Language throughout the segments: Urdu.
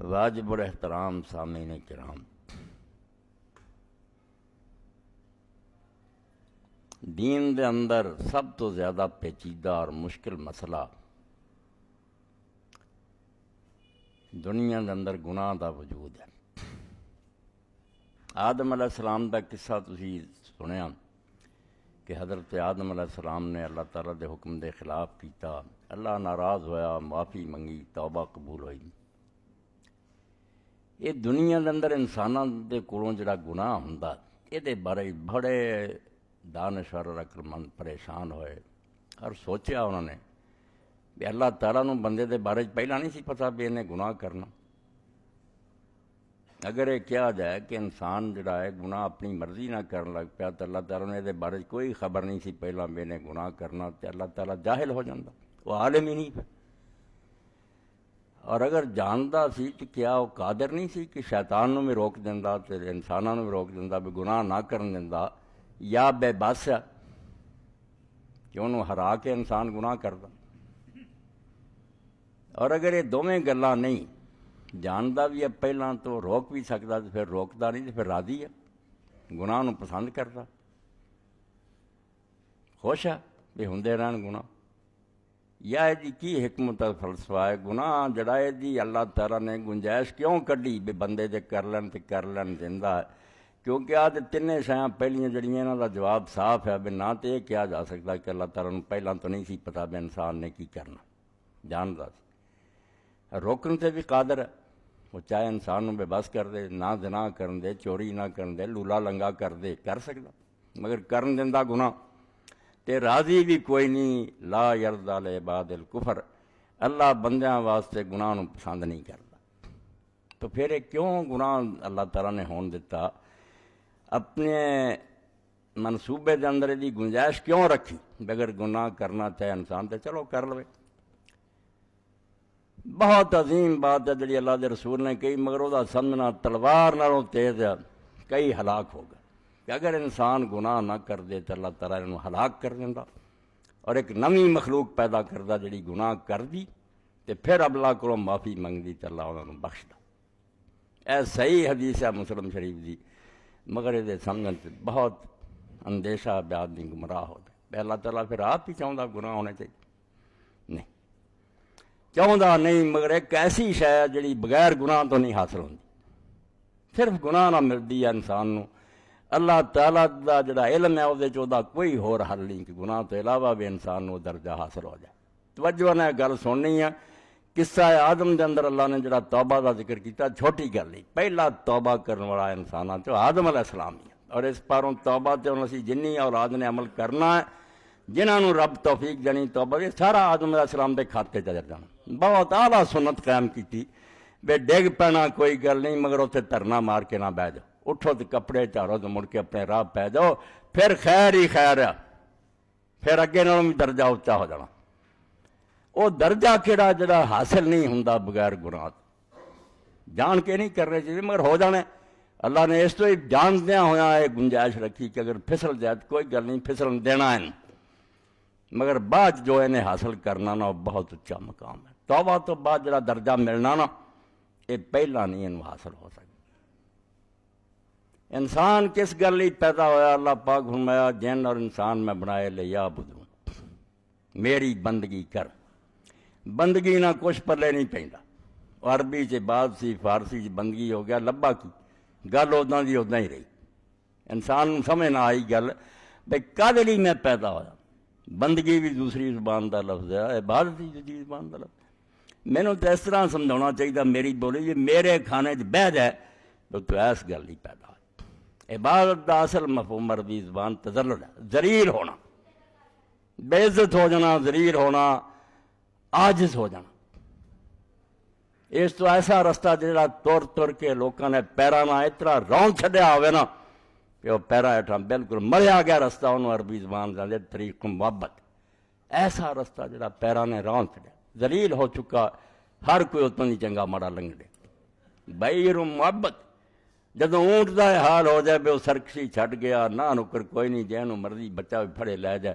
واجب الاحترام سامعین کرام، دین دے اندر سب تو زیادہ پیچیدہ اور مشکل مسئلہ دنیا دے اندر گناہ دا وجود ہے۔ آدم علیہ السلام دا قصہ تسی سنیا کہ حضرت آدم علیہ السلام نے اللہ تعالیٰ دے حکم دے خلاف کیتا، اللہ ناراض ہویا، معافی منگی، توبہ قبول ہوئی۔ یہ دنیا دے اندر انساناں دے کولوں جڑا گناہ ہوندا یہ دے بارے بڑے دانشور اور عقلمند پریشان ہوئے اور سوچیا انہوں نے کہ اللہ تعالیٰ نو بندے دے بارے پہلا نہیں سی پتا بھی انہیں گناہ کرنا۔ اگر یہ کیا جائے کہ انسان جڑا ہے گناہ اپنی مرضی نہ کرن لگ پیا تو اللہ تعالیٰ نے دے بارے کوئی خبر نہیں سی پہلا بھی انہیں گناہ کرنا، تو اللہ تعالیٰ جاہل ہو جاندہ، وہ عالم ہی نہیں پہ۔ اور اگر جاندا سی تو کیا وہ قادر نہیں سی کہ شیطان نو بھی روک دیندہ تو انسانوں نو بھی روک دیندہ بھی گناہ نہ کرن دیندہ، یا بے بس ہے کہ انہوں ہرا کے انسان گناہ کردا۔ اور اگر یہ دونوں گلاں نہیں جاندا بھی ہے پہلا تو روک بھی سکتا، تو پھر روکدا نہیں، تو پھر راضی ہے، گناہ نو پسند کرتا، خوش ہے بھی ہوندے رہن گناہ۔ یا جی کی حکمت فلسفہ ہے گناہ جڑا ہے جی اللہ تعالیٰ نے گنجائش کیوں کڈی بھی بندے دے کر لین زندہ ہے؟ کیونکہ آج تینے شیاں پہلیاں جڑیاں انہاں دا جواب صاف ہے بھی نہ تو یہ کیا جا سکتا کہ اللہ تعالیٰ نے پہلا تو نہیں سی پتا بھی انسان نے کی کرنا، جاندا سی، روکن سے بھی قادر ہے، وہ چاہے انسان نو بے بس کر دے، نہ زنا کرن دے، چوری نہ کرن دے، لولا لنگا کر دے، کر سکتا، مگر کرن دیندہ گناہ تے راضی بھی کوئی نہیں۔ لا یرضی لعباد الکفر، اللہ بندیاں واسطے گناہ نو پسند نہیں کرتا۔ تو پھر کیوں گناہ اللہ تعالیٰ نے ہون دیتا؟ اپنے منصوبے دے اندر دی گنجائش کیوں رکھی؟ بغیر گناہ کرنا چاہے انسان تے چلو کر لوے۔ بہت عظیم بات ہے جڑی اللہ دے رسول نے کہی، مگر وہ سمجھنا تلوار نالوں تیز ہے، کئی ہلاک ہو گئے کہ اگر انسان گناہ نہ کر دے تو اللہ تعالیٰ انہوں ہلاک کر دینا اور ایک نوی مخلوق پیدا کردہ جڑی گناہ کر دی تے پھر اللہ کو معافی منگ دی تو اللہ انہوں بخش دا۔ اے صحیح حدیث ہے مسلم شریف دی، مگر یہ سمجھن سے بہت اندیشہ بے آدمی گمراہ ہو جائے۔ اللہ تعالیٰ پھر آپ ہی چاہتا گناہ ہونے چاہیے؟ نہیں چاہتا نہیں، مگر ایک ایسی شے ہے جڑی بغیر گناہ تو نہیں حاصل ہوتی، صرف گناہ نہ ملتی ہے انسان نو۔ اللہ تعالیٰ دا جڑا علم ہے وہ چودا کوئی ہور حل نہیں کہ گناہ تو علاوہ بھی انسان نو درجہ حاصل ہو جائے۔ توجہ نے گل سننی ہے، قصہ آدم دے اندر اللہ نے جڑا توبہ دا ذکر کیتا چھوٹی گل نہیں، پہلا توبہ کرنے والا انساناں چو آدم علیہ السلام ہی ہے، اور اس پاروں توبہ تے انہوں اسی جنی اولاد نے عمل کرنا ہے جنہاں نو رب توفیق دینی توبہ دے، سارا آدم علیہ السلام دے کھاتے چل جانا۔ بہت اعلیٰ سنت قائم کیتی بے ڈگ پینا کوئی گل نہیں، مگر اتنے دھرنا مار کے نہ بہ جاؤ، اٹھو تو کپڑے چارو تو مڑ کے اپنے راہ پہ جاؤ، پھر خیر ہی خیر ہے، پھر اگے نالوں بھی درجہ اچا ہو جانا۔ وہ درجہ کیڑا جڑا حاصل نہیں ہوندا بغیر گناہ، جان کے نہیں کرنے چاہیے مگر ہو جانے۔ اللہ نے اس تو ہی جاندیاں ہویا ایک گنجائش رکھی کہ اگر پھسل جائے تو کوئی گل نہیں، پھسلن دینا ہے، مگر بعد جو انہیں حاصل کرنا نا وہ بہت اچھا مقام ہے۔ توبہ تو بعد جڑا درجہ ملنا نا یہ پہلا نہیں انہوں حاصل ہو سکتا۔ انسان کس گل لی پیدا ہویا؟ اللہ پاک فرمایا جن اور انسان میں بنائے لے یا بدوں، میری بندگی کر۔ بندگی نہ کچھ پلے نہیں پہندا، عربی چ بات سی، فارسی چ بندگی ہو گیا، لبا کی گل اداں دی اداں ہی رہی۔ انسان سمجھ نہ آئی گل بھئی کدے لئی میں پیدا ہویا۔ بندگی بھی دوسری زبان دا لفظ ہے، عبادت بھی دوسری زبان دا لفظ ہے۔ میں نے تو اس طرح سمجھانا چاہیے میری بولی جی میرے کھانے چ بہ جائے تو ایس گل نہیں پیدا ہوئی۔ عبادت دا اصل مفہوم عربی زبان تذلل ہے، ذلیل ہونا، بے عزت ہو جانا، ذلیل ہونا، عاجز ہو جانا۔ اس تو ایسا رستہ جڑا تر تر کے لوگوں نے پیرا نہ اتنا رون چھڈیا ہوئے نا کہ وہ پیرا ہیٹھاں بالکل مریا گیا رستہ، انہوں عربی زبان دے طریق محبت، ایسا رستہ جڑا پیرا نے رون چھڈیا، ذلیل ہو چکا، ہر کوئی اتنا نہیں چنگا ماڑا لنگڑے بھائی محبت۔ جدوں اونٹ دا حال ہو جائے بے وہ سرکشی چھڈ گیا، نہ نکر کوئی نہیں، جنوں مرضی بچہ بھی پھڑے لے جائے،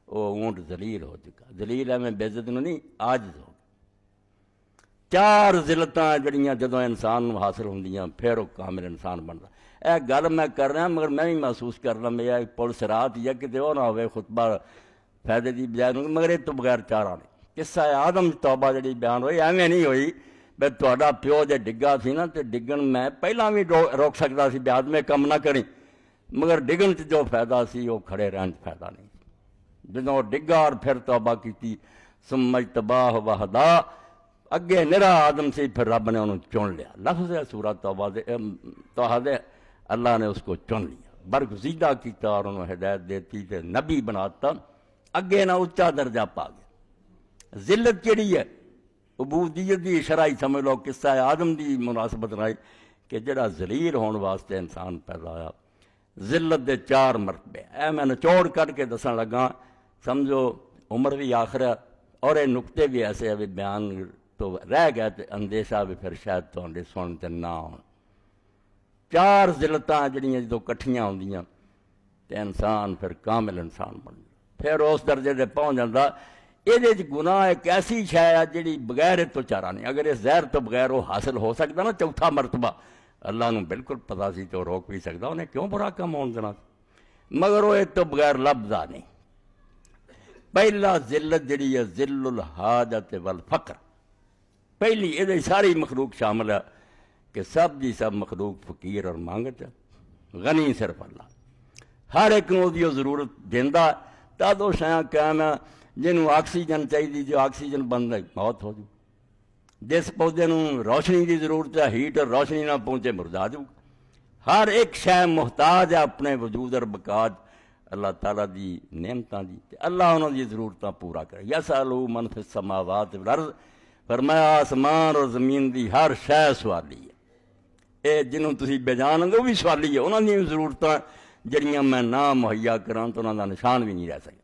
وہ اونٹ ذلیل ہو چکا۔ ذلیل ہے میں بے عزت نو نہیں، عاجز ہو۔ 4 ਜ਼ਿਲਤਾਂ ਜਿਹੜੀਆਂ ਜਦੋਂ ਇਨਸਾਨ ਨੂੰ ਹਾਸਲ ਹੁੰਦੀਆਂ ਫਿਰ ਉਹ ਕਾਮਿਲ ਇਨਸਾਨ ਬਣਦਾ। ਇਹ ਗੱਲ ਮੈਂ ਕਰ ਰਿਹਾ ਮਗਰ ਮੈਂ ਵੀ ਮਹਿਸੂਸ ਕਰਨਾ ਮੇਰਾ ਪੁਲਿਸ ਰਾਤ ਜਾਂ ਕਿਤੇ ਉਹ ਨਾ ਹੋਵੇ ਖੁਤਬਾ ਫਾਇਦੇ ਦੀ ਬਜਾਏ ਨੂੰ, ਮਗਰ ਇਹ ਤੋਂ ਬਗੈਰ ਚਾਰਾ ਨਹੀਂ। ਕਿੱਸਾ ਆਦਮ ਤੌਬਾ ਜਿਹੜੀ ਬਿਆਨ ਹੋਈ ਐਵੇਂ ਨਹੀਂ ਹੋਈ ਵੀ ਤੁਹਾਡਾ ਪਿਓ ਜੇ ਡਿੱਗਾ ਸੀ ਨਾ ਤੇ ਡਿੱਗਣ ਮੈਂ ਪਹਿਲਾਂ ਵੀ ਰੋਕ ਸਕਦਾ ਸੀ ਵੀ ਆਦਮੇ ਕੰਮ ਨਾ ਕਰੀ, ਮਗਰ ਡਿੱਗਣ 'ਚ ਜੋ ਫਾਇਦਾ ਸੀ ਉਹ ਖੜੇ ਰਹਿਣ 'ਚ ਫਾਇਦਾ ਨਹੀਂ। ਜਦੋਂ ਡਿੱਗਾ ਔਰ ਫਿਰ ਤੌਬਾ ਕੀਤੀ ਸੁਮਜ ਤਬਾਹ ਵਹਦਾ, ਅੱਗੇ ਨਿਰਾ ਆਦਮ ਸੀ ਫਿਰ ਰੱਬ نے انہوں چن لیا۔ لفظ ہے سورہ توحہ دے اللہ نے اس کو چن لیا، برگزیدہ کیتا اور انہوں ہدایت دیتی تے نبی بناتا، اگے نہ اچا درجہ پا گیا۔ ذلت کیڑی ہے؟ عبودیت دی شرعی سمجھ لو قصہ آدم دی مناسبت رہی کہ جڑا ذلیل ہون واسطے انسان پیدا ہوا۔ ذلت دے 4 مرتبے اے میں نچوڑ کر کے دسن لگا، سمجھو عمر بھی آخر ہے اور یہ نقطے بھی ایسے ابھی بیان تو رہ گیا تو اندیشہ بھی پھر شاید تو سنتے نہ ہو۔ 4 ذلتاں جڑیاں جدوں کٹھیاں ہوندیاں تے انسان پھر کامل انسان بن جائے، پھر اس درجے دے پہنچ جاتا۔ یہ گناہ ایک ایسی شے ہے جڑی بغیر تو چارہ نہیں، اگر اس زہر تو بغیر وہ حاصل ہو سکتا نا 4تھا مرتبہ، اللہ نو بالکل پتا سی تو روک بھی سکتا، انہیں کیوں برا کم ہون دینا، مگر وہ اس تو بغیر لبدا نہیں۔ پہلا ذلت جڑی ہے ذل الحاجت والفقر، پہلی یہ ساری مخلوق شامل ہے کہ سب دی سب مخلوق فقیر اور مانگت ہے، غنی صرف اللہ، ہر ایک نو دی ضرورت دیندہ تا دو شیاں قائم ہے۔ جنہوں آکسیجن چاہیے جو آکسیجن بند ہے موت ہو جائے، جس پودے نوں روشنی دی ضرورت ہے ہیٹ اور روشنی نہ پہنچے مرجا جاؤ، ہر ایک شے محتاج ہے اپنے وجود اور بقاج اللہ تعالیٰ دی نعمتاں دی، اللہ انہوں دی ضرورتاں پورا کرے۔ یسألو من فی السماوات والارض، فرمایا آسمان اور زمین دی ہر شے سوالی ہے، اے جنہوں تسی بے جان دے وہ بھی سوالی ہے، انہوں دی ضرورتاں جڑیاں میں نہ مہیا کراں تو انہوں دا نشان بھی نہیں رہ سکے۔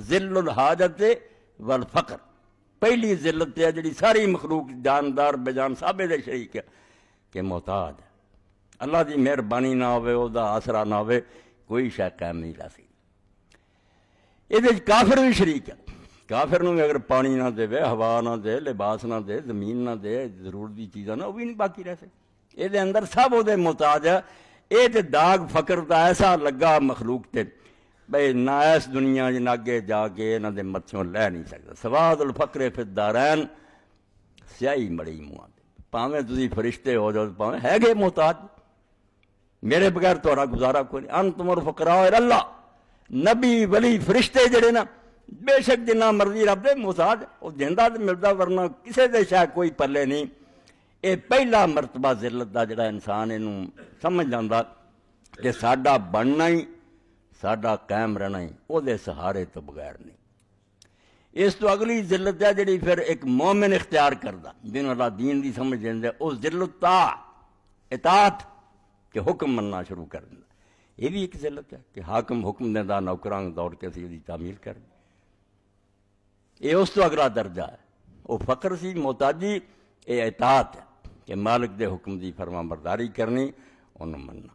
ذل الحاجت والفقر پہلی ذلت ہے جڑی ساری مخلوق جاندار بے جان سابے دے شریک ہے کہ محتاج ہے، اللہ دی مہربانی نہ ہوئے او دا آسرا نہ ہوئے کوئی شے قائم نہیں رہ سکتی۔ یہ کافر بھی شریک ہے، کافر نو اگر پانی نہ دے، ہوا نہ دے، لباس نہ دے، زمین نہ دے، ضرور دی چیزاں نہ وہ بھی نہیں باقی رہ سکتی، یہ اندر سب وہ محتاج ہے۔ یہ داغ فقر دا ایسا لگا مخلوق تے بھئی نہ اس دنیا جن اگے جا کے انہاں دے متھوں لے نہیں سکتا۔ سواد الفقر فی الدارین، سیاہی مڑی منہ تے، پاویں تسی فرشتے ہو جاؤ پاویں ہے گے محتاج، میرے بغیر تہاڈا گزارا کوئی نہیں۔ انتم الفقراء الی اللہ، نبی ولی فرشتے جڑے نا بے شک جنہ مرضی رب دے محتاج، وہ دیندا تے ملدا، ورنہ کسے دے شاید کوئی پلے نہیں۔ یہ پہلا مرتبہ ذلت دا جڑا انسان اینوں سمجھ جاندا کہ ساڈا بننا ہی ساڈا قائم رہنا ہی وہ دے سہارے تو بغیر نہیں۔ اس تو اگلی ذلت ہے جڑی پھر ایک مومن اختیار کردہ جنہوں اللہ دین دی سمجھ دیندے، اس ذلت اطاعت کہ حکم مننا شروع کر دینا، یہ بھی ایک ذلت ہے کہ حاکم حکم دیندہ نوکراں دوڑ کے سی دی تعمیل کر دی، یہ اس تو اگلا درجہ ہے۔ وہ فقر سی محتاجی، یہ اطاعت ہے کہ مالک دے حکم دی فرما برداری کرنی، انہوں مننا۔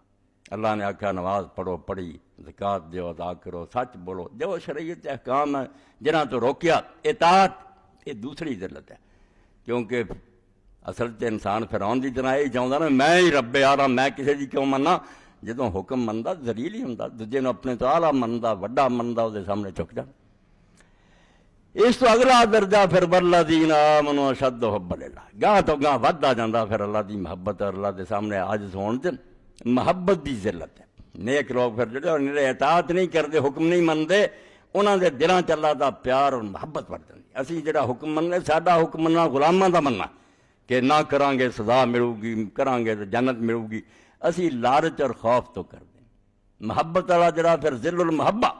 اللہ نے آکھا نماز پڑھو پڑھی، زکوٰۃ دیو ادا کرو، سچ بولو، جو شریعت احکام ہے جنہاں تو روکیا اطاعت، یہ دوسری ذلت ہے، کیونکہ اصل تے انسان فرعون دی طرح یہ چاہتا نا میں ہی رب آرہا، میں کسی دی کیوں مننا، جدوں حکم مندا ذلیل ہی ہوندا، دوجے نوں اپنے تو اعلیٰ مندا وڈا مندا وہ سامنے چک جا۔ اس تو اگلا درجہ پھر والذین آمنوا اشد حبا للہ، گاہ تو گاہ ودتا جاندہ پھر اللہ دی محبت اور اللہ دے سامنے عاجز ہون تے محبت دی ذلت ہے۔ نیک لوگ پھر جڑے انہیں اطاعت نہیں کرتے، حکم نہیں منتے، انہاں دے دلاں چ اللہ دا پیار اور محبت بڑھ جاندی۔ اسی جڑا حکم مننے، ساڈا حکم مننا غلاماں دا مننا کہ نہ کران گے سزا ملو گی، کران گے تو جنت ملو گی، اسی لالچ اور خوف تو کر دیں۔ محبت والا جڑا پھر ذل المحبہ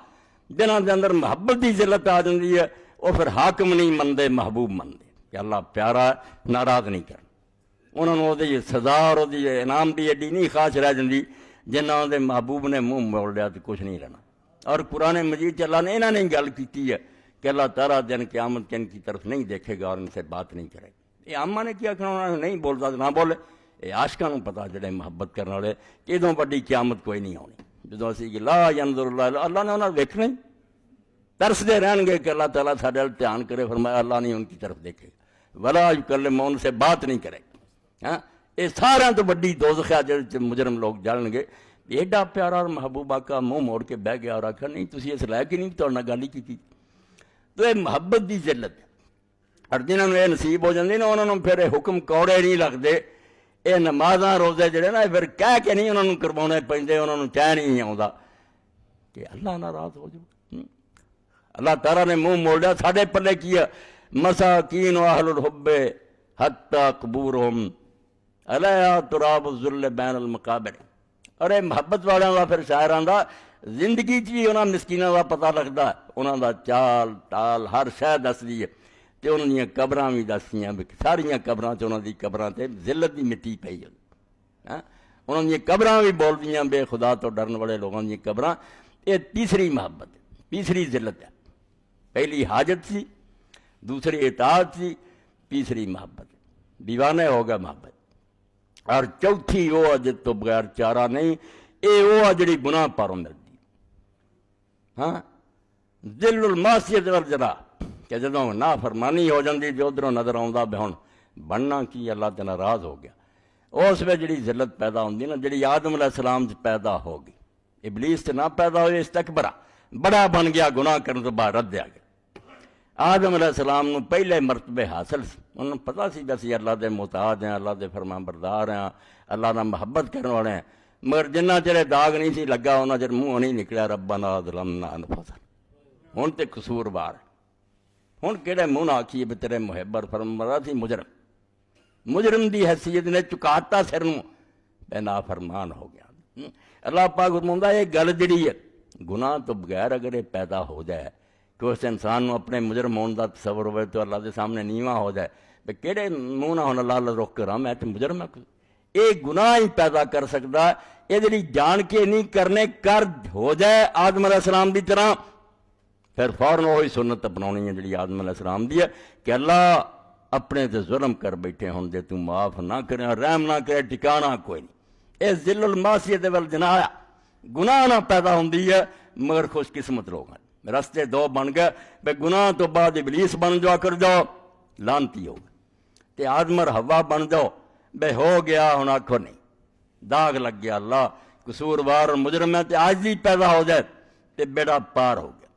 جنہاں دے اندر محبت دی ذلت آ جاندی ہے، وہ پھر حاکم نہیں منتے، محبوب منتے کہ اللہ پیارا ہے، ناراض نہیں کرنا۔ انہوں نے وہ سزا اور وہ انعام دی ایڈی نہیں خواہش رہ جاندی، جنہاں دے محبوب نے منہ موڑ لیا تو کچھ نہیں رہنا۔ اور قرآن مجید چ اللہ نے انہوں نے گل کی ہے کہ اللہ تعالیٰ دن قیامت کے ان کی طرف نہیں دیکھے گا اور ان سے بات نہیں کرے گا۔ یہ عامہ نے کیا کرنا، انہوں نے نہیں بولتا تو نہ بولے، یہ عاشقاں نوں پتا جڑے محبت کرنے والے کہ ادوں بڑی قیامت کوئی نہیں آنی، جدوں اسی کہ لا ینظر اللہ، اللہ نے انہوں نے ویکھنا ہی، ترسدے رہن گے کہ اللہ تعالیٰ ساڈے ول دھیان کرے، فرمایا اللہ نہیں ان کی طرف دیکھے گا، ولا یکلمون سے بات نہیں کرے گا. ہاں یہ سارا تو وڈی دوزخ ہے جہاں مجرم لوگ جلن گے. ایڈا پیارا اور محبوب آقا منہ موڑ کے بہ گیا اور آخر نہیں تھی اس لے کے نہیں تو گل ہی کی. تو یہ محبت کی ذلت ہے. اور جنہوں نے یہ نصیب ہو جاتی نا انہوں نے پھر حکم کوڑے نہیں لگتے. یہ نمازاں روزے جڑے نا پھر کہہ کے نہیں انہوں نے کروانے پہ انہوں نے چین ہی نہیں آتا کہ اللہ ناراض ہو جائے. اللہ تعالیٰ نے منہ موڑ لیا. ساڈے پلے کی ہے مساکین و اہل الحب حتی قبورہم علیہا تراب الذل بین المقابر. اور یہ محبت والوں کا پھر شاعراں دا زندگی بھی انہاں مسکیناں دا پتہ لگتا ہے. انہاں دا چال ٹال ہر شے دسدی ہے. تے انہاں دیاں قبراں بھی دسدیاں بھی ساریاں قبراں تے انہاں دی قبراں تے ذلت دی مٹی پئی ہے. انہاں دیاں قبراں بھی بولدیاں بے خدا تو ڈرن والے لوگاں دیاں قبراں. یہ تیسری محبت ہے, تیسری ذلت ہے. پہلی حاجت سی, دوسری اطاعت سی, تیسری محبت. دیوانے ہو گیا محبت. اور چوتھی وہ جس تو بغیر چارہ نہیں, یہ وہ جڑی گناہ پاروں ملتی. ہاں ذل المعصیت والجرا کہ جدوں نافرمانی ہو جاندی جو ادھروں نظر آਉਂدا بھی ہن بننا کی اللہ تے ناراض ہو گیا. اس میں جڑی ذلت پیدا ہوندی نا جڑی آدم علیہ السلام سے پیدا ہوگی. ابلیس تے نہ پیدا ہوئے استکبرا بڑا بن گیا گناہ کرنے تو بعد رد آ گیا. آدم علیہ السلام نو پہلے مرتبے حاصل سی. انہوں نے پتہ سی بس اللہ دے محتاج ہیں, اللہ دے فرمان بردار ہیں, اللہ نہ محبت کرنے والے ہیں. مگر جنہ چرے داغ نہیں سی لگا انہاں چر منہ نہیں نکلیا ربنا ظلمنا انفسنا. ہن تے قصوروار ہے. ہن کہڑے منہ نہ آکھیے بھی تیرے محب اور فرمانبردار سی مجرم. مجرم دی حیثیت نے چکاتا سر نو بے نافرمان ہو گیا. اللہ پاک فرماوندا یہ گل جڑی ہے گناہ تو بغیر اگر یہ پیدا ہو جائے کہ اس انسان نو اپنے مجرم ہونے کا تصور ہوئے تو اللہ دے سامنے نیواں ہو جائے بے کہڑے منہ نہ ہونا اللہ رخ کراں میں تو مجرم ہے. یہ گناہ ہی پیدا کر سکتا یہ جڑی جان کے نہیں کرنے کر ہو جائے آدم علیہ السلام دی طرح پھر فوراً وہی سنت اپناونی ہے جڑی آدم علیہ السلام دی ہے کہ اللہ اپنے تے ظلم کر بیٹھے ہوں دے تو معاف نہ کرے رحم نہ کرے ٹھکانا کوئی نہیں. یہ ذل المعصیت والجناح گناہ نہ پیدا ہوندی ہے مگر خوش قسمت لوگ ہیں. رستے دو بن گئے بے گناہ تو بعد ابلیس بن جا کر جاؤ لانتی ہو گئے. تے آدم اور حوا بن جاؤ بے ہو گیا ہن آکھو نہیں داغ لگ گیا اللہ قصوروار اور مجرم ہے تے عاجزی پیدا ہو جائے تے بیڑا پار ہو گیا.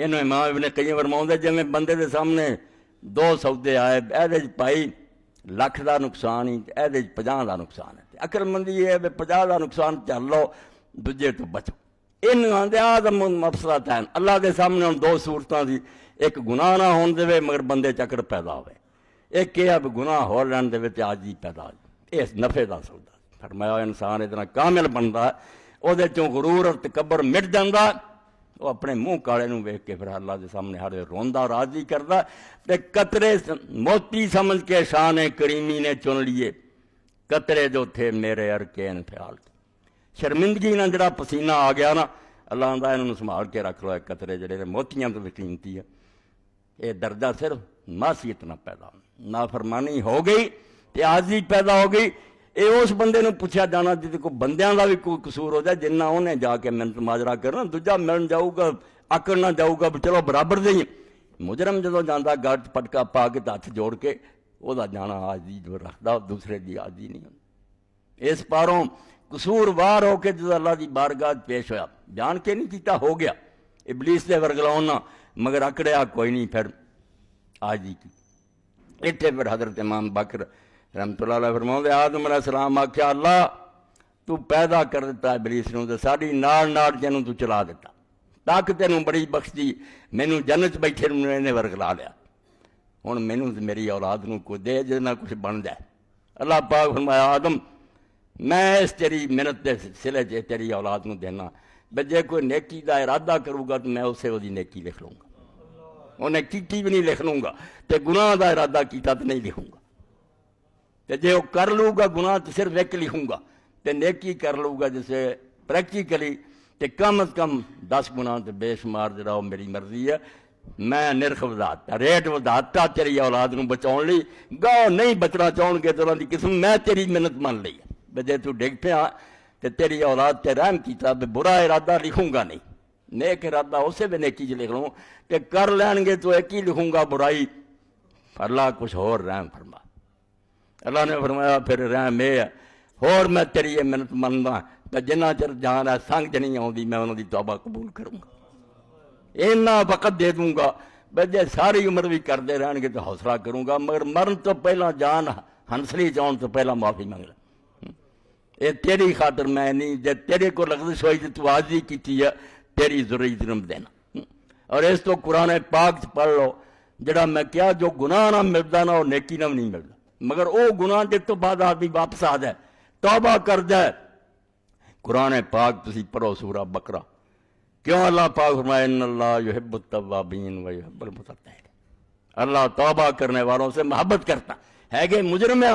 انہوں امام ابن قیم فرماؤندے جویں بندے دے سامنے دو سودے آئے ایدے پائی لکھ دا نقصان ہی ایدے 50 دا نقصان ہے. عقل مندی یہ ہے 50 دا نقصان چل لو دوجے تو بچو. انہوں آندے آدم مفسدہ ہیں اللہ دے سامنے ہن دو صورتاں دی ایک گناہ نہ ہون دے مگر بندے چکر پیدا ہوئے. ایک یہ اب گناہ ہو لین دے تے عاجزی پیدا ہو جائے. اس نفع دا سودا فرمایا انسان اتنا کامل بنتا ہے وہ چوں غرور اور تکبر مٹ جاتا. وہ اپنے منہ کالے نو ویکھ کے پھر اللہ دے سامنے ہر روندا راضی کردا تے قطرے موتی سمجھ کے شان کریمی نے چن لیے قطرے جو تھے میرے ارکین خیال کے. شرمندگی نہ جڑا پسینہ آ گیا نا اللہ آندا انہوں سنبھال کے رکھ لو. قطرے جڑے نے موتیاں تو بھی قیمتی ہے. یہ درجہ صرف معصیت نہ پیدا نافرمانی ہو گئی تے عاجزی پیدا ہو گئی. یہ اس بندے نو پوچھا جانا جی کو بندیاں دا بھی کوئی قصور ہو جائے جنہ انہیں جا کے منت ماجرا کرنا دوجا ملن جاؤ گا آکڑ نہ جاؤ گا چلو برابر دے. مجرم جدوں جانا گٹ پٹکا پا کے ہاتھ جوڑ کے وہ جانا عاجزی جو رکھتا دوسرے دی عاجزی نہیں ہوتی. اس پاروں قصور وار ہو کے جدوں اللہ دی بارگاہ پیش ہویا جان کے نہیں کیتا ہو گیا ابلیس دے ورگلاؤنا مگر اکڑیا کوئی نہیں پھر عاجزی کی. اتنے پھر حضرت امام بکر رحمت اللہ علیہ فرماؤندے آدم علیہ السلام آکھیا اللہ تو پیدا کر دیتا ابلیس نو تے ساڈی نال نال جنوں تو چلا دیتا طاقت تینوں بڑی بخش دی مینوں جنت بیٹھے نوں نے ورگلا لیا ہن مینوں تے میری اولاد نو کوئی دے جے نہ کچھ بن جائے. اللہ پاک فرمایا آدم میں اس تیری محنت دے سلے چ تیری اولاد نو دینا بے جے کوئی نیکی دا ارادہ کروں گا تو میں اسے وہی نیکی لکھ لوں گا. انہیں کیتی بھی نہیں لکھ لوں گا تے گناہ دا ارادہ کیتا تو نہیں لکھوں گا. تے جے وہ کر لوں گا گناہ تو صرف ایک لکھوں گا تے نیکی کر لوں گا جسے پریکٹیکلی تے کم از کم 10 گناہ تے بے شمار جڑا وہ میری مرضی ہے. میں نرخ وضاحت ریٹ وضاحت تیری اولاد نو بچاؤ لی گاؤں نہیں بچنا چاہن گے تو انہوں دی قسم میں تیری محنت مان لی ہے بے جے تو ڈگ پیا تے تیری اولاد تے رحم کیتا بے برا ارادہ لکھوں گا نہیں نیک ارادہ اسے بھی نیکی چ لکھ لوں کہ کر لین گے تو ایک ہی لکھوں گا برائی اللہ کچھ اور رحم فرما. اللہ نے فرمایا پھر رحم یہ ہے اور میں تیری یہ منت مندا کہ جنہ چر جان ہے سنگ چ نہیں آتی میں انہوں کی توبہ قبول کروں گا. اینا وقت دے دوں گا بے جے ساری عمر بھی کرتے رہن گے تو حوصلہ کروں گا مگر مرن تو پہلا جان ہنسلی چاؤن تو پہلا معافی منگ لیں. یہ تیری خاطر میں نہیں جے تیرے کو لغزش ہوئی تو عاجزی کیتی ہے تیری ضرورت نم دینا. اور اس تو قرآن پاک پڑھ لو جڑا میں کیا جو گناہ نہ ملتا نا وہ نیکی نہ نہیں ملتا مگر وہ گناہ جس تو بعد آدمی واپس آ جائے توبہ کر جائے. قرآن پاک تسی پڑھو سورہ بقرہ کیوں اللہ پاک فرمائے ان اللہ یحب التوابین و یحب المتطہرین. اللہ توبہ کرنے والوں سے محبت کرتا ہے کہ مجرم ہے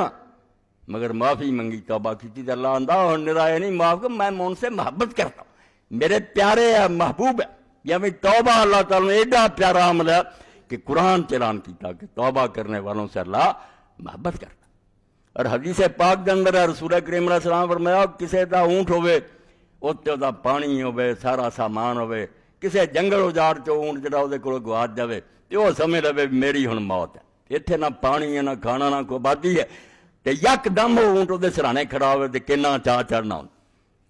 مگر معافی منگی توبہ کی تھی اللہ اندھا اور نرائے نہیں معاف کر میں ان سے محبت کرتا ہوں میرے پیارے ہے محبوب ہے. یعنی توبہ اللہ تعالیٰ نے ایڈا پیارا عمل ہے کہ قرآن چلان کیتا کہ توبہ کرنے والوں سے اللہ محبت کرتا. اور حدیث پاک کے اندر ہے رسول کریم علیہ السلام فرمایا کسے دا اونٹ ہوئے اتنے دا پانی ہوئے سارا سامان ہوئے کسے جنگل اجاڑ چو اونٹ جڑا وہ کو گواچ جائے تو وہ سمجھ لے میری ہن موت ہے. اتنے نہ پانی ہے نہ کھانا نہ کوئی آبادی ہے تو یک دم وہ اونٹ وہ سرانے کھڑا ہوئے تو کنا چاہ چڑھنا ہوں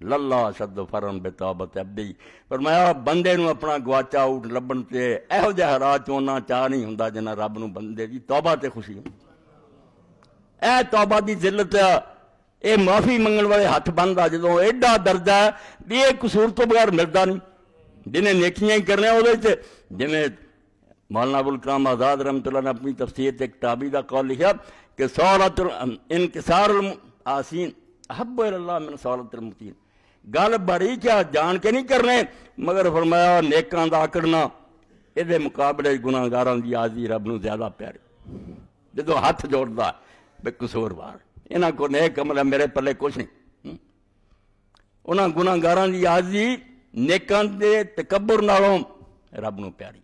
للہ شد فرن بے توبت عبدی. فرمایا بندے نو اپنا گواچا اونٹ لبن تے ایہو جہ حالات چونا چاہ نہیں ہوندا جنہ رب نو بندے دی توبہ تے خوشی ہوں. اے توبہ دی ذلت ہے اے معافی منگن والے ہاتھ بندا جدوں ایڈا درجہ ہے بھی یہ قصور تو بغیر ملدا نہیں. جنہیں نیکیاں ہی کرنے وہ جویں مولانا ابوالکلام آزاد رحمۃ اللہ نے اپنی تفسیر ایک تابعی کا قول لکھا کہ سولت انکسار العاصین احب الی اللہ من سولت المتین. گل بڑی کیا جان کے نہیں کرنے مگر فرمایا نیکاں دا آکڑنا یہ مقابلے گناہگاراں دی عاجزی رب نو زیادہ پیاری. جدو ہاتھ جوڑدا بے قصور وار انہاں کو نیک عمل ہے میرے پلے کچھ نہیں. انہاں گناہگاراں دی عاجزی نیکاں دے تکبر نالوں رب نو پیاری.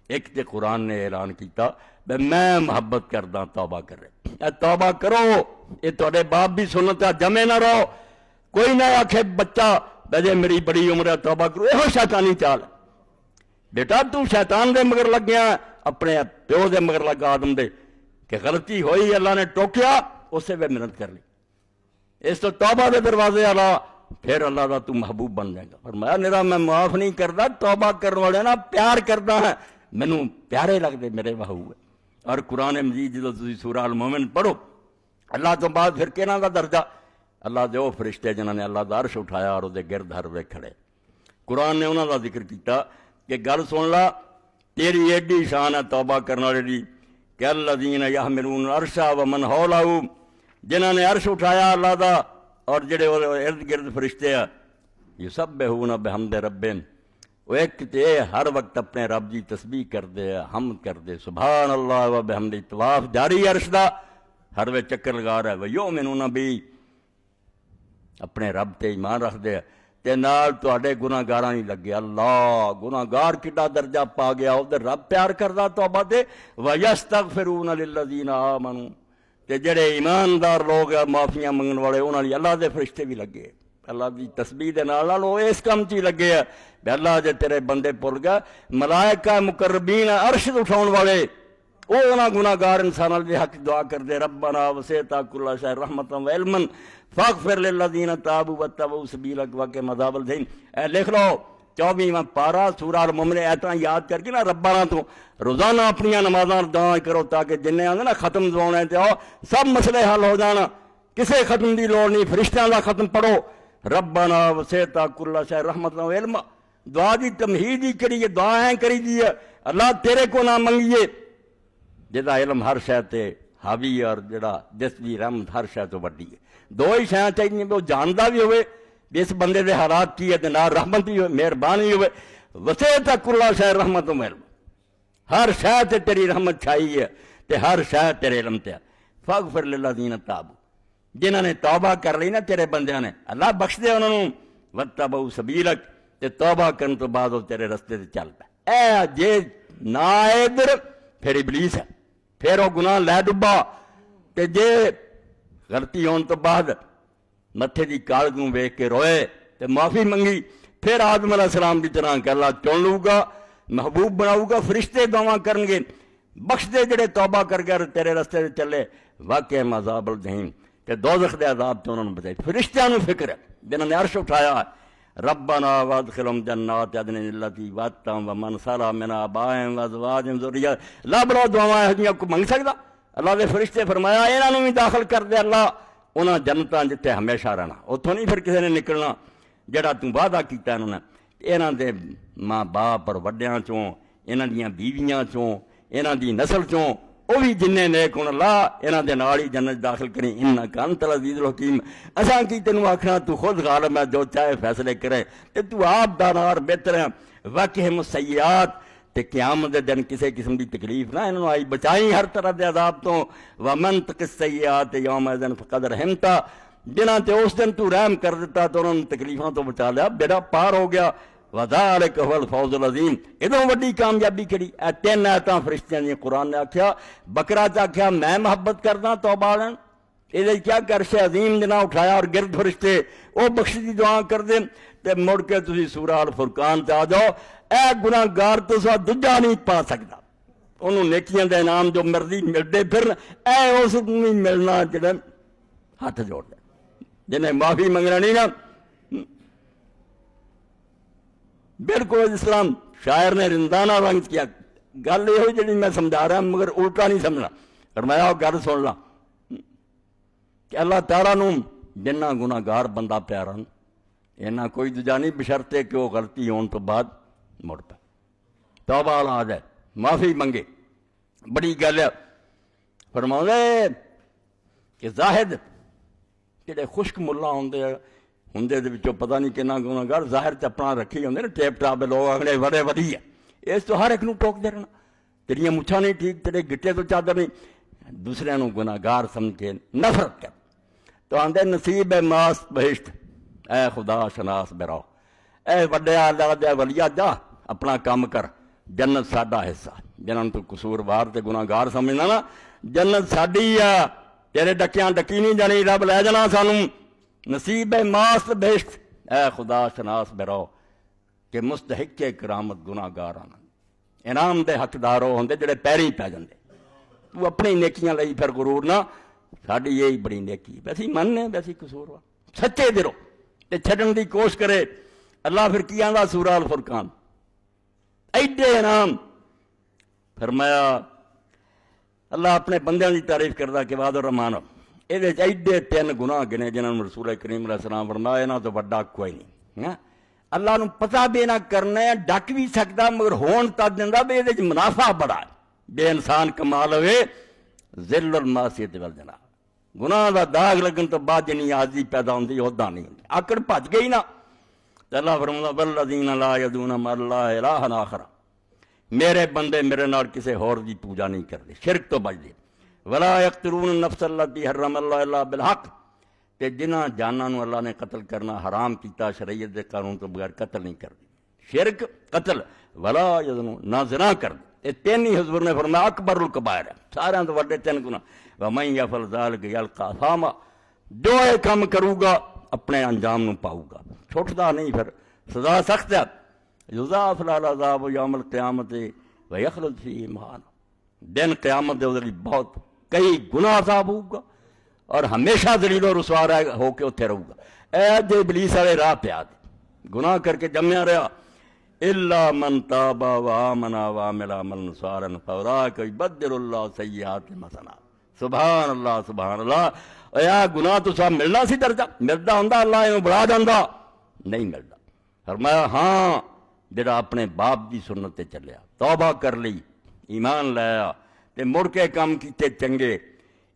ایک تے قرآن نے اعلان کیتا بے میں محبت کردہ توبہ کر رہے اے توبہ کرو یہ تھوڑے باپ بھی سنتا جمے نہ رہو. کوئی نہ آکھے بچہ بجے میری بڑی عمر ہے توبہ کرو یہ شیطانی چال بیٹا تو شیطان دے مگر لگ گیا اپنے پیو دے مگر لگا آدم دے کہ غلطی ہوئی اللہ نے ٹوکیا اسے وہ محنت کر لی. اس تو توبہ دے دروازے اللہ پھر اللہ دا تو محبوب بن جائے گا. فرمایا میرا میں معاف نہیں کرتا توبہ کرنے والے نا پیار کرتا ہے مینوں پیارے لگتے میرے محبوب. اور قرآن مجید جدو تسی سورہ المومن پڑھو اللہ تو بعد پھر کہنا دا درجہ اللہ دے وہ فرشتے جنہوں نے اللہ دا عرش اٹھایا اور دے گرد ہر وے کھڑے. قرآن نے انہوں دا ذکر کیتا کہ گل سن لا تیری ایڈی شان ہے توبہ کرنے والے دی کہ الذین یحملون العرش ومن حولہ جنہوں نے عرش اٹھایا اللہ دا اور جڑے ارد گرد فرشتے ہیں یسبحون بحمد ربہم وہ ایک تے ہر وقت اپنے رب دی تسبیح کر دے حمد کر دے سبحان اللہ و بحمد طواف جاری عرش دا ہر وے چکر لگا رہا ہے ویؤمنون بھی اپنے رب تے ایمان رکھ دے تے نال تواڈے گناہگاراں نہیں لگے. اللہ گناہگار کڈا درجہ پا گیا ادھر رب پیار کردا توبہ تے ویستغفرون للذین آمنوا تے جڑے ایماندار لوگ معافیاں منگن والے انہاں دی اللہ دے فرشتے بھی لگے اللہ دی تسبیح دے نال وہ اس کم چ لگے ہے بے اللہ جے تیرے بندے پل گئے ملائکہ مقربین عرش اٹھاؤن والے وہ انہاں گناہگار انساناں دے حق دعا کر دے ربنا وسعت کل شیء رحمتا و علما فاغفر للذین تابوا واتبعوا سبیلک وقهم عذاب الجحیم. اے لکھ لو 24واں پارہ سورہ المومن ایتاں یاد کر کے نا ربنا تو روزانہ اپنی نمازاں دعائیں کرو تاکہ جننے آندے نا ختم دعاؤں تے آؤ سب مسئلے حل ہو جانا. کسے ختم دی لوڑ نہیں فرشتیاں دا ختم پڑھو ربنا وسعت کل شیء رحمتا و علما. دعا دی تمہید ہی کری دعائیں کری دی ہے اللہ تیرے کو نہ منگیے جدا علم ہر شے تے حاوی اور جڑا جس دی رحمت ہر شے تو وڈی ہے. دو ہی شیاں چاہیے وہ جاندا بھی ہوئے اس بندے دے حالات کی ہے تے نال رحمت بھی ہوئے مہربانی ہوئے. وسعت کل شیء رحمت و علم ہر شے تے تیری رحمت چھائی ہے تے ہر شے تیرے علم تے. فاغفر للذین تابوا جنہاں نے توبہ کر لی نا تیرے بندیاں نے اللہ بخش دے انہوں نے واتبعوا سبیلک تے توبہ کرن تو بعد وہ تیرے رستے تے چل پے. اے جے نہ ادھر پھر ابلیس ہے پھر وہ گناہ لے ڈبا تے جے غلطی ہون تو بعد متھے دی کالگ نوں ویکھ کے روئے تے معافی منگی پھر آدم علیہ السلام دی طرح کہ اللہ چن لوں گا محبوب بناؤں گا فرشتے دعا کرن گے بخش دے جڑے توبہ کر گئے تیرے رستے چلے واقع عذاب الجحیم کہ دوزخ دے عذاب تو انہوں نے بچائی فرشتیاں نو فکر ہے جنہوں نے عرش اٹھایا ہے ربنا وادخلهم جنات عدن التي وعدتهم ومن صلح من آبائهم وازواجهم ذريتهم لا بڑا دعائیں ہجیاں کو منگ سکدا اللہ دے فرشتے فرمایا انہاں نو بھی داخل کر دے اللہ انہاں جنتاں جتے ہمیشہ رہنا اتھوں نہیں پھر کسی نے نکلنا جڑا تو وعدہ کیتا انہوں نے انہاں دے ماں باپ اور وڈیاں چوں انہاں دیاں بیویاں چوں انہاں دی نسل چوں وہ بھی جنہیں نیک ہون اللہ انہاں دے نال ہی جنت داخل کریں انکا انت العزیز الحکیم اساں کی تینوں آکھنا تو خود غالب ہے جو چاہے فیصلے کرے تے تو آپ دانار بہتر ہے واقعہم السیئات تے قیامت دے دن کسی قسم دی تکلیف نہ انہوں آئی بچائیں ہر طرح دے عذاب تو ومن تق السیئات یومئذ فقد رحمتا جنہاں تے اس دن تو رحم کر دیتا تو انہوں نے تکلیفاں تو بچا لیا بیڑا پار ہو گیا وذالک هو الفوز العظیم ادوں وڈی کامیابی کری اے تین آیتاں فرشتیاں دی قرآن نے آکھیا بکرا چ آکھیا میں محبت کردا توبہ والن یہ کیا عرش عظیم دے نال اٹھایا اور گرد فرشتے وہ بخش دی دعا کر دے تے مڑ کے تسی سورہ الفرقان تے آ جاؤ اے گناہگار تو سوا دجا نہیں پا سکدا انہوں نیکیاں دے انعام جو مرضی ملدے پھر اے اس نہیں ملنا جڑا ہاتھ جوڑ دے جنہیں معافی منگنا نہیں نا بالکل اسلام شاعر نے رندانہ رنگ کیا گل یہ ہوئی جی میں سمجھا رہا مگر الٹا نہیں سمجھنا فرمایا گل سن لا کہ اللہ تعالیٰ نو جنہ گناہگار بندہ پیارا اینا کوئی دجا نہیں بشرطے کہ وہ غلطی ہون تو بعد مڑ پہ توبہ والا آ جائے معافی منگے بڑی گل ہے فرماؤں کہ زاہد جڑے خشک ملا ہوندے ہندے دے وچوں پتہ نہیں کنا گناہگار ظاہر تے اپنا رکھی ہوندے نا ٹیپ ٹاپ لوگ اگلے بڑے ودی ہے اس تو ہر ایک نو ٹوک دے رہنا تیریاں مچھاں نہیں ٹھیک تیرے گٹے تو چادر نہیں دوسرے نو گناہگار سمجھ کے نفرت کر تو آندے نصیب ہے ماس بہشت اے خدا شناس براؤ اے وڈے اللہ دے ولیہ جا اپنا کام کر جنت ساڈا حصہ جنہاں تو قصوروار تے گناہگار سمجھنا نا جنت ساڈی ہے تیرے ڈکیاں ڈکی نہیں جانی رب لے جانا سانوں نصیب ماس بہشت اے خدا شناس برو کہ مستحق کرامت گناہگار انعام دے حقدار ہوندے جڑے پیریں پی جاندے تو اپنی نیکیاں لئی پھر غرور نہ ساڈی یہی بڑی نیکی ویسی مننے ویسی قصور سچے دلوں تے چھڈن دی کوشش کرے اللہ پھر کی آندا سورہ الفرقان ایڈے انعام فرمایا اللہ اپنے بندیاں دی تعریف کردا کہ وعد الرحمان یہ ایڈے تین گناہ گنے جنہوں نے رسول کریم علیہ السلام فرمایا انہاں تو وڈا کوئی نہیں اللہ نو پتہ بھی نہ کرنا ہے ڈک بھی سکتا مگر ہون تک دیندا بھی یہ منافع بڑا ہے بے انسان کمال ہوئے ذل المعصیت والجناح گناہ دا داغ لگن تو بعد جنی عاجزی پیدا ہوندی عہدہ نہیں ہوندی آکڑ بھج گئی نا اللہ فرماتا والذین لا یدعون مع اللہ الہا آخر میرے بندے میرے نال کسی ہور دی پوجا نہیں کردے شرک تو بچ دے ولا یقتلون النفس التی حرم اللہ الا بالحق تے جنہاں جاناں نو اللہ نے قتل کرنا حرام کیتا شریعت دے قانون تو بغیر قتل نہیں کردے شرک قتل ولا یزنون نہ زنا کردے یہ تین ہی حضور نے فرمایا اکبر الکبائر ہے سارے تو وڈے تین گناہ ومن یفعل ذلک یلقا اثاما جو یہ کام کروں گا اپنے انجام نو پاؤں گا چھوٹتا نہیں پھر سزا سخت ہے یضاعف له العذاب یوم القیامت ویخلد فیہ مہانا دن قیامت دے ادھر بہت کئی گناہ عذاب ہوگا اور ہمیشہ ذلیل و رسوا ہو کے اتنے رہوں گا اے دے ابلیس والے راہ پہ آ دے گناہ کر کے جمیا رہا الا من تاب وآمن وعمل عملا صالحا فاولئک یبدل اللہ سیئات حسنات سبحان اللہ سبحان اللہ اے گناہ تو سب ملنا سی درجہ ملتا ہوندا اللہ اینوں بڑھا دیندا نہیں ملتا فرمایا ہاں جڑا اپنے باپ دی سنت تے چلیا توبہ کر لی ایمان لایا تے مڑ کے کام کیتے چنگے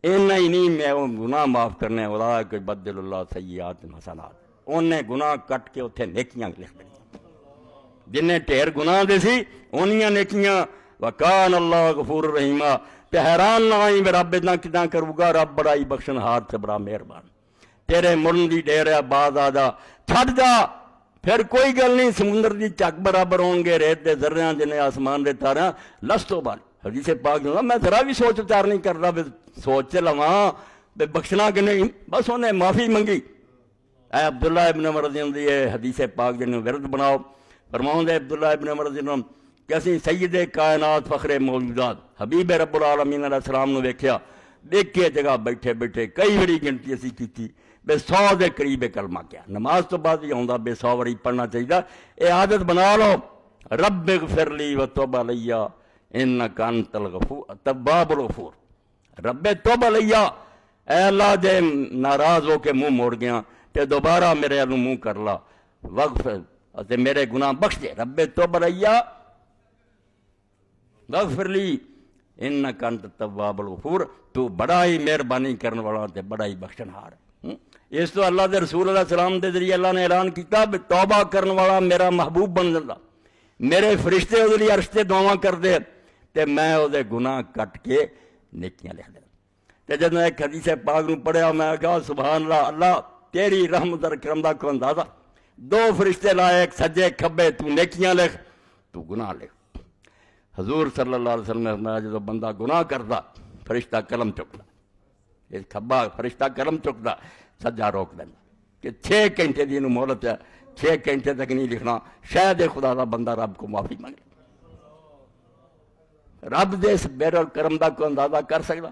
اینا ہی نہیں میں وہ گناہ معاف کرنے اولئک یبدل اللہ سیئات حسنات انہیں گناہ کٹ کے اتنے نیکیاں لکھ دیں جنہیں ٹھیر گناہ دے سی انہیاں نیکیاں وکان اللہ غفور الرحیمہ تے حیران نہ آئی میں رب اتنا کتنا کروں گا رب بڑا ہی بخشن ہاتھ سے بڑا مہربان تیرے مرن دی ڈیر ہے باز آدھا چھٹ جا پھر کوئی گل نہیں سمندر دی چک برابر ہوں گے ریت دے ذریعہ جنہیں آسمان دے تاراں لستو بال حدیث پاک جو میں ذرا بھی سوچ وچار نہیں کر رہا سوچ لواں بے بخشنا کہ نہیں بس انہیں معافی منگی اے عبداللہ ابن عمر رضی اللہ عنہ حدیث پاک جنہیں ورد بناؤ فرماؤں دے عبداللہ ابن عمر رضی اللہ عنہ کہ اسی سید کائنات فخر موجودات حبیب رب العالمین علیہ السلام نو ویکھیا، دیکھ کے جگہ بیٹھے بیٹھے کئی بڑی گنتی اسی کیتی، بے 100 دے قریب کلمہ کیا، نماز تو بعد ہی آؤں بے 100 واری پڑھنا چاہیے، اے عادت بنا لو، رب اغفر لی وتوب علی انک انت التواب الغفور، رب توب علی، اے اللہ جے ناراض ہو کے منہ موڑ گیا تے دوبارہ میرے الوں منہ کر لا، وغفر تے میرے گناہ بخش دے، رب توب علی وغفر لی انک انت التواب الغفور، تو بڑا ہی مہربانی کرنے والا تے بڑا ہی بخشن ہار۔ اس تو اللہ دے رسول علیہ السلام دے ذریعے اللہ نے اعلان کیتا بھی توبہ کرنے والا میرا محبوب بن جاتا، میرے فرشتے وہ لیے عرش تے دعاواں کر دے تے میں وہ دے گناہ کٹ کے نیکیاں لکھ دے۔ تے جب میں ایک حدیث پاک نو پڑھیا میں کہا سبحان اللہ، اللہ تیری رحمت اور کرم دا کو اندازہ، 2 فرشتے لائے، ایک سجے کھبے، تو نیکیاں لکھ تو گناہ لکھ۔ حضور صلی اللہ علیہ وسلم نے فرمایا جب بندہ گناہ کرتا فرشتہ قلم چکتا، یہ کھبا فرشتہ قلم چکتا، سجا روک دینا کہ 6 گھنٹے دی انہوں مہلت ہے، 6 گھنٹے تک نہیں لکھنا، شاید خدا دا بندہ رب کو معافی مانگے، رب دے اس بیر کرم دا کو اندازہ کر سکتا،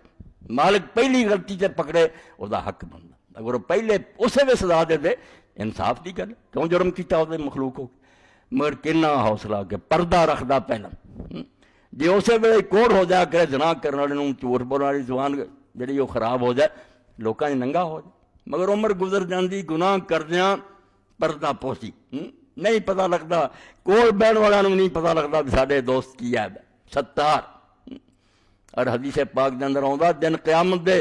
مالک پہلی غلطی سے پکڑے وہ دا حق بنتا، اگر وہ پہلے اسے بھی سزا دے دے انصاف دی گل، کیوں جرم کیتا وہ مخلوق ہو، مگر کنا حوصلہ کہ پردہ رکھدا پہلا، جی اسے ویلے کوڑ ہو جائے کرے زنا کرنے والے جھوٹ بولنے والی زبان جڑی وہ خراب ہو جائے، لوکاں دی ننگا ہو جائے، مگر عمر گزر جاندی گناہ کردیاں پردہ پوسی، نہیں پتہ لگتا، کول بہن والا نہیں پتہ لگتا بھی ساڈے دوست کی ہے ستار۔ اور حدیث پاک دے اندر آਉਂਦਾ دن قیامت دے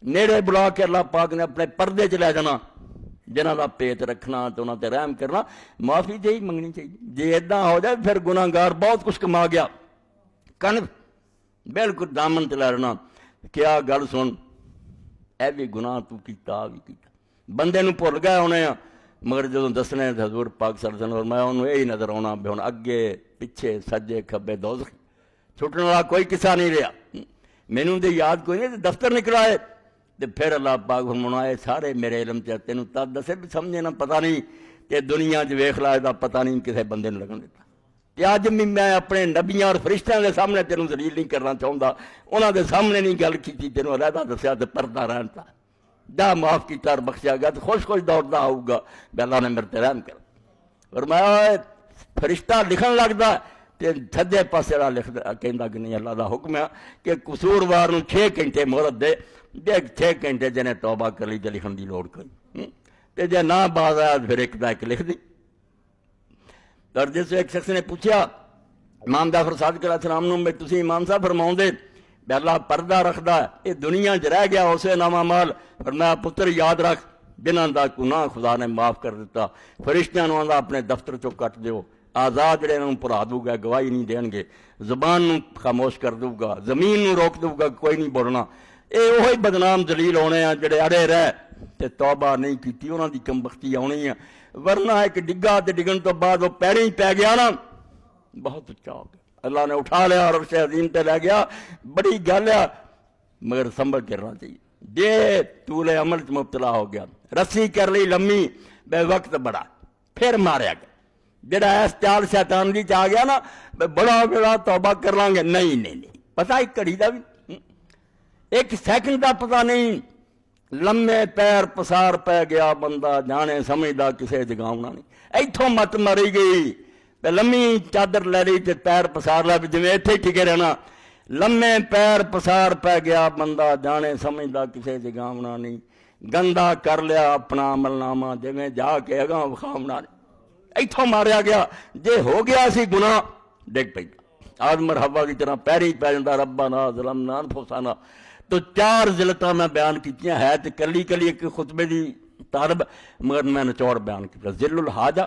نیڑے بلا کے اللہ پاک نے اپنے پردے چ لے جانا، جنہاں دا پیت رکھنا تو انہاں تے رحم کرنا، معافی دے ہی منگنی چاہیے، جی اداں ہو جائے پھر گناہ گار بہت کچھ کما گیا، کن بالکل دامن تے لے لینا، کیا گل سن اے بھی گناہ تو کیتا بھی کیتا، بندے نو بھول گئے ہونے ہیں، مگر جدوں دسنے حضور پاک صلی اللہ علیہ وسلم میں انہوں یہی نظر آنا بھی ہن اگے پیچھے سجے کھبے دوزخ، چھٹنے والا کوئی قصہ نہیں رہا، مینوں دے یاد کوئی نہیں، دفتر نکلائے تے پھر اللہ پاک فرمایا سارے میرے علم چ تینوں تد دسے بھی سمجھے نہ پتہ نہیں تے دنیا چ ویکھ لائے دا پتہ نہیں کسے بندے نے لگن دیتا، تے اج میں اپنے نبیاں اور فرشتیاں دے سامنے تینوں ذلیل نہیں کرنا چاہتا، انہاں دے سامنے نہیں گل کیتی، تینوں علیحدہ دسیا تے پردہ رہن تا جا معاف کیتا اور بخشیا گیا، تو خوش خوش دوڑدا آؤ گا بھی اللہ نے میرے تے رحم کر، فرمایا فرشتہ لکھن لگدا تے سجے پاسے والا لکھ کہندا کہ نہیں، اللہ دا حکم ہے کہ قصوروار نوں 6 گھنٹے مہلت دے، دیکھ 6 گھنٹے جنے توبہ کر لی تے لکھن دی لوڑ کوئی، تے جے نہ باز آیا پھر ایک دا ایک لکھ دی۔ اور جس ایک شخص نے پوچھا امام جعفر صادق علیہ السلام نوں، تسی امام صاحب فرماؤں دے بھی اللہ پردہ رکھدا ہے، یہ دنیا چ رہ گیا اسے نامہ مال، فرمایا پتر یاد رکھ جنہاں دا گناہ خدا نے معاف کر دیتا، فرشتیاں نوں آندا اپنے دفتر چوں کٹ دیو، آزاد جڑے انہوں پڑھا دوں گا، گواہی نہیں دین گے، زبان نوں خاموش کر دوں گا، زمین نوں روک دوں گا، کوئی نہیں بولنا، اے وہی بدنام ذلیل ہونے ہیں جڑے اڑے رہ تے توبہ نہیں کیتی، انہاں دی کمبختی آنی ہے، ورنہ ایک ڈگا تے ڈگن تو بعد وہ پیریں ہی پی گیا نا، بہت اچھا ہو گیا، اللہ نے اٹھا لیا اور عرش عظیم تے لے گیا، بڑی گل ہے، مگر سنبھل کے رہنا چاہیے، جے طول عمل چ مبتلا ہو گیا، رسی کر لی لمبی بے وقت بڑا، پھر ماریا گیا، جڑا اس چال شیطان دی آ گیا نا بڑا ہو گیا توبہ کر لیں گے، نہیں نہیں نہیں، پتہ ایک گھڑی دا بھی ایک سیکنڈ دا پتہ نہیں، لمے پیر پسار پہ گیا بندہ جانے سمجھدا کسے جگاؤنا نہیں، ایتھوں مت مری گئی تے لمی چادر لے لی تے پیر پسار لے جویں ایتھے ٹکے رہنا، لمے پیر پسار پہ گیا بندہ جانے سمجھدا کسے جگاؤنا نہیں، گندا کر لیا اپنا عمل نامہ جویں جا کے اگاں وکھاونا نہیں، ایتھوں ماریا گیا، جے ہو گیا سی گناہ ڈگ پئی آدم اور حوا کی طرح پیری پی جاندا، ربنا ظلمنا انفسنا، تو 4 ذلتاں میں بیان کیتیاں ہے تے کلی کلی ایک خطبے دی طالب، مگر میں نچوڑ بیان کیتا، ذل الحاجہ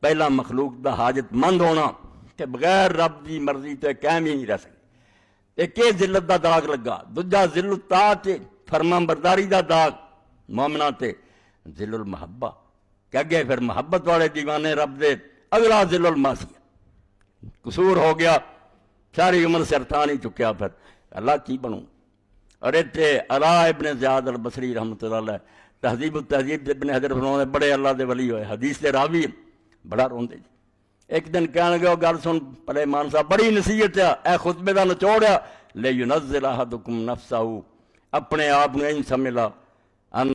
پہلا مخلوق دا حاجت مند ہونا تے بغیر رب دی مرضی تے قائم ہی نہیں رہ سکتے، ایک ذلت دا داغ لگا، دوجا ذل الطاعت فرما برداری دا داغ مومناں تے، ذل المحبہ کہ اگے پھر محبت والے دیوانے رب دے، اگلا ذل المعصیہ، قصور ہو گیا ساری عمر سرطان ہی چکیا، پھر اللہ کی بنوں۔ اور اتنے علا ابن زیاد البصری رحمۃ اللہ علیہ تہذیب التہذیب ابن حجر فرماؤں بڑے اللہ دے ولی ہوئے، حدیث دے راوی بڑا روندے جی، ایک دن کہنے گے گل سن پلے مان صاحب بڑی نصیحت اے خطبے کا نچوڑ لے ینزل احدکم نفسہ، اپنے آپ ان سمجھ لا